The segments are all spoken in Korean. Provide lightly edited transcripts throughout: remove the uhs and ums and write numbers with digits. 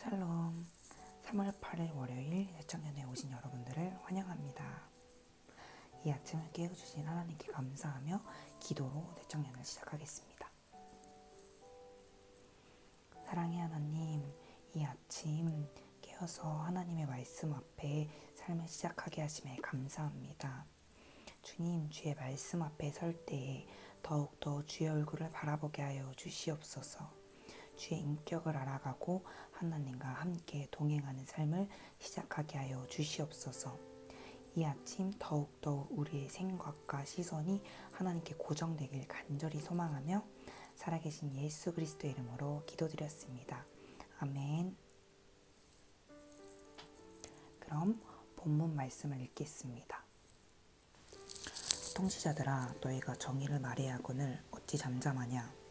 샬롬, 3월 8일 월요일 예정연에 오신 여러분들을 환영합니다. 이 아침을 깨워주신 하나님께 감사하며 기도로 예정연을 시작하겠습니다. 사랑의 하나님, 이 아침 깨어서 하나님의 말씀 앞에 삶을 시작하게 하심에 감사합니다. 주님, 주의 말씀 앞에 설 때에 더욱더 주의 얼굴을 바라보게 하여 주시옵소서. 주의 인격을 알아가고 하나님과 함께 동행하는 삶을 시작하게 하여 주시옵소서. 이 아침 더욱더 우리의 생각과 시선이 하나님께 고정되길 간절히 소망하며 살아계신 예수 그리스도의 이름으로 기도드렸습니다. 아멘. 그럼 본문 말씀을 읽겠습니다. 통치자들아, 너희가 정의를 말해야 하거늘 어찌 잠잠하냐?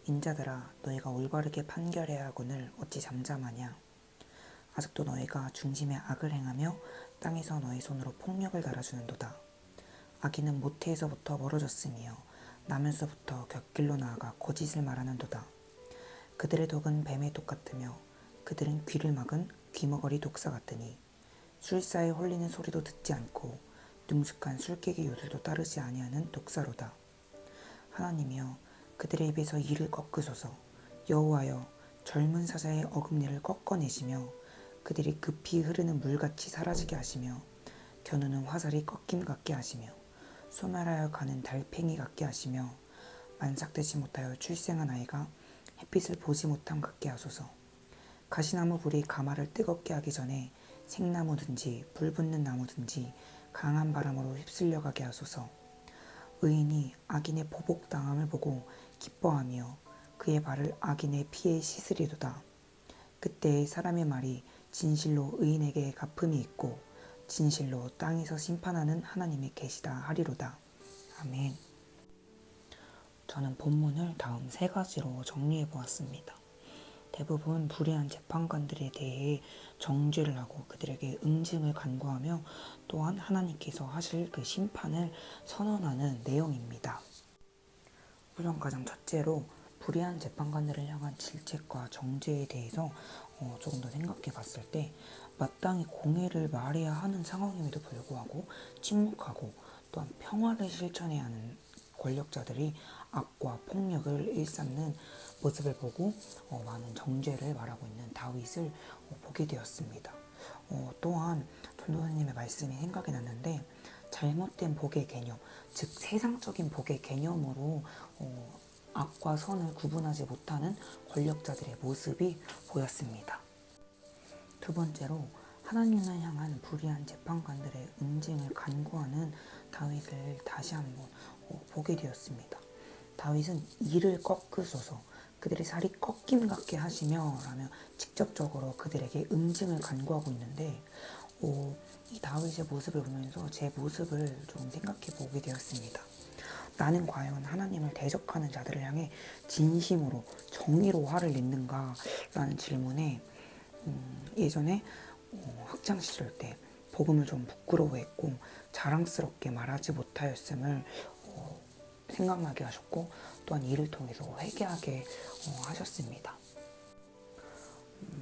인자들아, 너희가 올바르게 판결해야 하거늘 어찌 잠잠하냐? 아직도 너희가 중심에 악을 행하며 땅에서 너희 손으로 폭력을 달아주는도다. 악인은 모태에서부터 멀어졌으며 나면서부터 곁길로 나아가 거짓을 말하는도다. 그들의 독은 뱀의 독 같으며 그들은 귀를 막은 귀머거리 독사 같으니 술사에 홀리는 소리도 듣지 않고 능숙한 술깨기 요들도 따르지 아니하는 독사로다. 하나님이여, 그들의 입에서 이를 꺾으소서. 여호와여, 젊은 사자의 어금니를 꺾어내시며 그들이 급히 흐르는 물같이 사라지게 하시며 겨누는 화살이 꺾임 같게 하시며 소멸하여 가는 달팽이 같게 하시며 만삭되지 못하여 출생한 아이가 햇빛을 보지 못함 같게 하소서. 가시나무 불이 가마를 뜨겁게 하기 전에 생나무든지 불 붙는 나무든지 강한 바람으로 휩쓸려 가게 하소서. 의인이 악인의 보복당함을 보고 기뻐하며 그의 발을 악인의 피에 씻으리도다. 그때 사람의 말이 진실로 의인에게 갚음이 있고 진실로 땅에서 심판하는 하나님이 계시다 하리로다. 아멘. 저는 본문을 다음 3가지로 정리해 보았습니다. 대부분 불의한 재판관들에 대해 정죄를 하고 그들에게 응징을 간구하며 또한 하나님께서 하실 그 심판을 선언하는 내용입니다. 우선 가장 첫째로 불의한 재판관들을 향한 질책과 정죄에 대해서 조금 더 생각해 봤을 때 마땅히 공의를 말해야 하는 상황임에도 불구하고 침묵하고 또한 평화를 실천해야 하는 권력자들이 악과 폭력을 일삼는 모습을 보고 많은 정죄를 말하고 있는 다윗을 보게 되었습니다. 또한 전도사님의 말씀이 생각이 났는데 잘못된 복의 개념, 즉 세상적인 복의 개념으로 악과 선을 구분하지 못하는 권력자들의 모습이 보였습니다. 두 번째로 하나님을 향한 불의한 재판관들의 응징을 간구하는 다윗을 다시 한번 보게 되었습니다. 다윗은 이를 꺾으소서, 그들의 살이 꺾임 같게 하시며 라며 직접적으로 그들에게 응징을 간구하고 있는데 이 다윗의 모습을 보면서 제 모습을 좀 생각해 보게 되었습니다. 나는 과연 하나님을 대적하는 자들을 향해 진심으로 정의로 화를 냈는가 라는 질문에 예전에 학창시절 때 복음을 좀 부끄러워했고 자랑스럽게 말하지 못하였음을 생각나게 하셨고 또한 이를 통해서 회개하게 하셨습니다.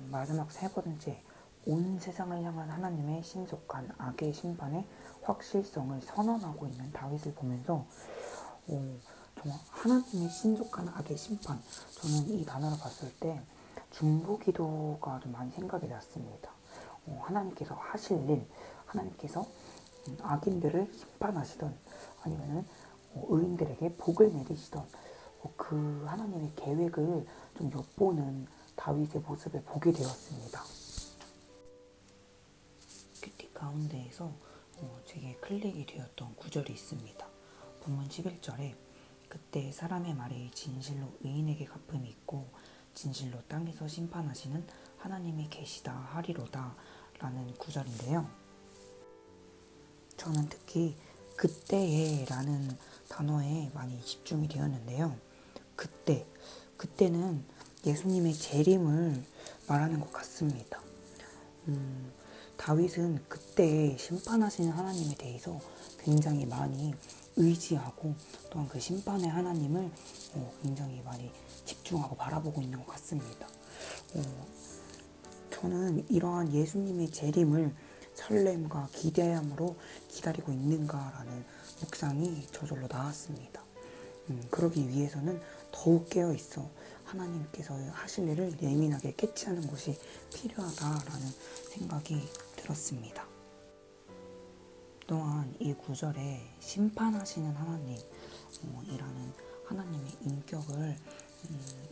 마지막 3번째, 온 세상을 향한 하나님의 신속한 악의 심판의 확실성을 선언하고 있는 다윗을 보면서 정말 하나님의 신속한 악의 심판, 저는 이 단어를 봤을 때 중보기도가 좀 많이 생각이 났습니다. 하나님께서 하실 일, 하나님께서 악인들을 심판하시던 아니면은 의인들에게 복을 내리시던 그 하나님의 계획을 좀 엿보는 다윗의 모습을 보게 되었습니다. 큐티 가운데에서 제게 클릭이 되었던 구절이 있습니다. 본문 11절에 그때 사람의 말이 진실로 의인에게 갚음이 있고 진실로 땅에서 심판하시는 하나님이 계시다 하리로다 라는 구절인데요. 저는 특히 그때에 라는 단어에 많이 집중이 되었는데요. 그때는 예수님의 재림을 말하는 것 같습니다. 다윗은 그때 심판하시는 하나님에 대해서 굉장히 많이 의지하고 또한 그 심판의 하나님을 굉장히 많이 집중하고 바라보고 있는 것 같습니다. 저는 이러한 예수님의 재림을 설렘과 기대함으로 기다리고 있는가라는 묵상이 저절로 나왔습니다. 그러기 위해서는 더욱 깨어있어 하나님께서 하실 일을 예민하게 캐치하는 것이 필요하다라는 생각이 들었습니다. 또한 이 구절에 심판하시는 하나님이라는 하나님의 인격을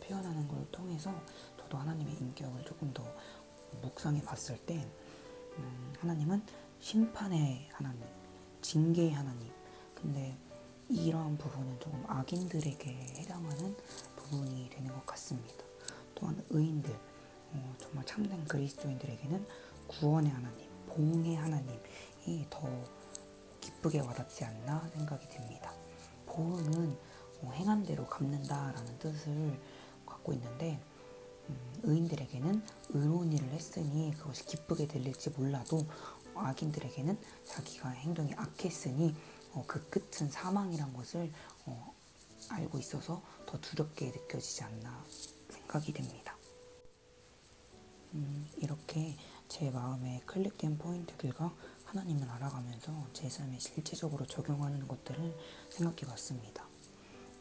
표현하는 걸 통해서 저도 하나님의 인격을 조금 더 묵상해 봤을 때 하나님은 심판의 하나님, 징계의 하나님. 근데 이러한 부분은 조금 악인들에게 해당하는 부분이 되는 것 같습니다. 또한 의인들, 정말 참된 그리스도인들에게는 구원의 하나님, 보응의 하나님이 더 기쁘게 와닿지 않나 생각이 듭니다. 보응은 행한 대로 갚는다라는 뜻을 갖고 있는데 의인들에게는 의로운 일을 했으니 그것이 기쁘게 들릴지 몰라도 악인들에게는 자기가 행동이 악했으니 그 끝은 사망이란 것을 알고 있어서 더 두렵게 느껴지지 않나 생각이 됩니다. 이렇게 제 마음에 클릭된 포인트들과 하나님을 알아가면서 제 삶에 실제적으로 적용하는 것들을 생각해 봤습니다.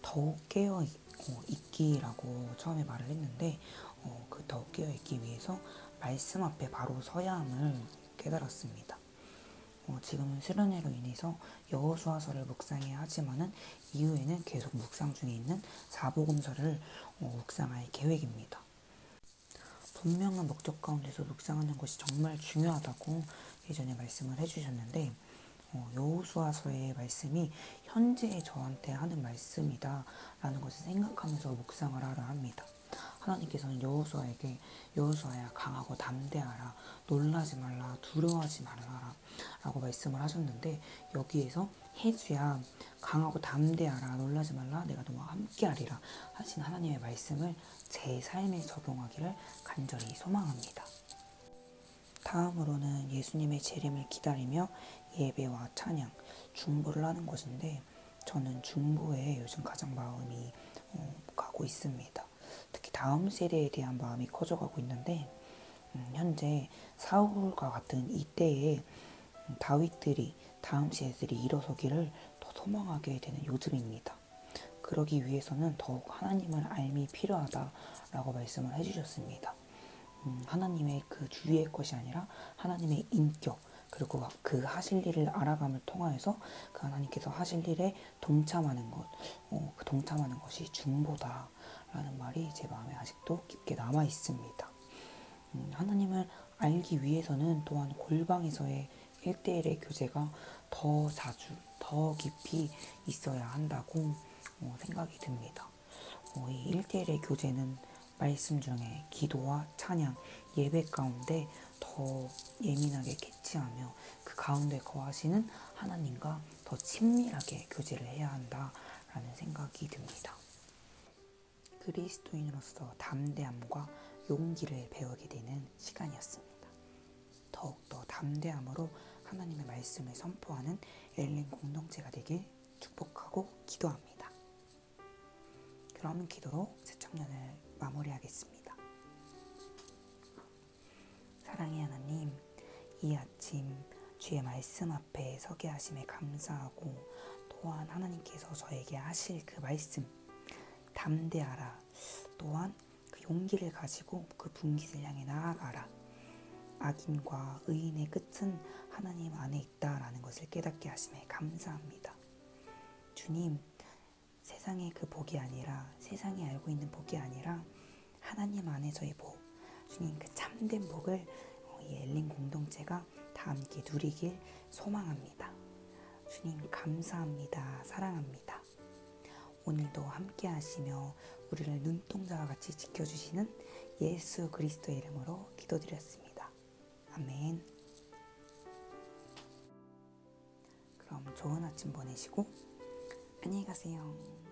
더욱 깨어 있기라고 처음에 말을 했는데 그 더욱 깨어 있기 위해서 말씀 앞에 바로 서야 함을 깨달았습니다. 지금은 수련회로 인해서 여호수아서를 묵상해야 하지만은 이후에는 계속 묵상 중에 있는 사복음서를 묵상할 계획입니다. 분명한 목적 가운데서 묵상하는 것이 정말 중요하다고 예전에 말씀을 해주셨는데 여호수아서의 말씀이 현재 저한테 하는 말씀이다 라는 것을 생각하면서 묵상을 하라 합니다. 하나님께서는 여호수아에게 여호수아야 강하고 담대하라, 놀라지 말라, 두려워하지 말라 라고 말씀을 하셨는데 여기에서 해주야 강하고 담대하라, 놀라지 말라, 내가 너와 함께하리라 하신 하나님의 말씀을 제 삶에 적용하기를 간절히 소망합니다. 다음으로는 예수님의 재림을 기다리며 예배와 찬양, 중보를 하는 것인데 저는 중보에 요즘 가장 마음이 가고 있습니다. 특히 다음 세대에 대한 마음이 커져가고 있는데 현재 사울과 같은 이때에 다윗들이 다음 세대들이 일어서기를 더 소망하게 되는 요즘입니다. 그러기 위해서는 더욱 하나님을 알미 필요하다라고 말씀을 해주셨습니다. 하나님의 그 주위의 것이 아니라 하나님의 인격 그리고 그 하실 일을 알아감을 통하여서 그 하나님께서 하실 일에 동참하는 것, 그 동참하는 것이 중보다라는 말이 제 마음에 아직도 깊게 남아 있습니다. 하나님을 알기 위해서는 또한 골방에서의 1대1의 교제가 더 자주, 더 깊이 있어야 한다고 생각이 듭니다. 이 1대1의 교제는 말씀 중에 기도와 찬양, 예배 가운데 더 예민하게 캐치하며 그 가운데 거하시는 하나님과 더 친밀하게 교제를 해야 한다라는 생각이 듭니다. 그리스도인으로서 담대함과 용기를 배우게 되는 시간이었습니다. 더욱더 담대함으로 하나님의 말씀을 선포하는 엘린 공동체가 되길 축복하고 기도합니다. 그럼 기도로 새 청년을 마무리하겠습니다. 사랑의 하나님, 이 아침 주의 말씀 앞에 서게 하심에 감사하고 또한 하나님께서 저에게 하실 그 말씀 담대하라, 또한 그 용기를 가지고 그 분깃을 향해 나아가라, 악인과 의인의 끝은 하나님 안에 있다라는 것을 깨닫게 하심에 감사합니다. 주님, 세상의 그 복이 아니라 세상이 알고 있는 복이 아니라 하나님 안에서의 복, 주님 그 참된 복을 이 엘린 공동체가 다 함께 누리길 소망합니다. 주님 감사합니다. 사랑합니다. 오늘도 함께 하시며 우리를 눈동자와 같이 지켜주시는 예수 그리스도의 이름으로 기도드렸습니다. 아멘. 그럼 좋은 아침 보내시고 안녕히 가세요.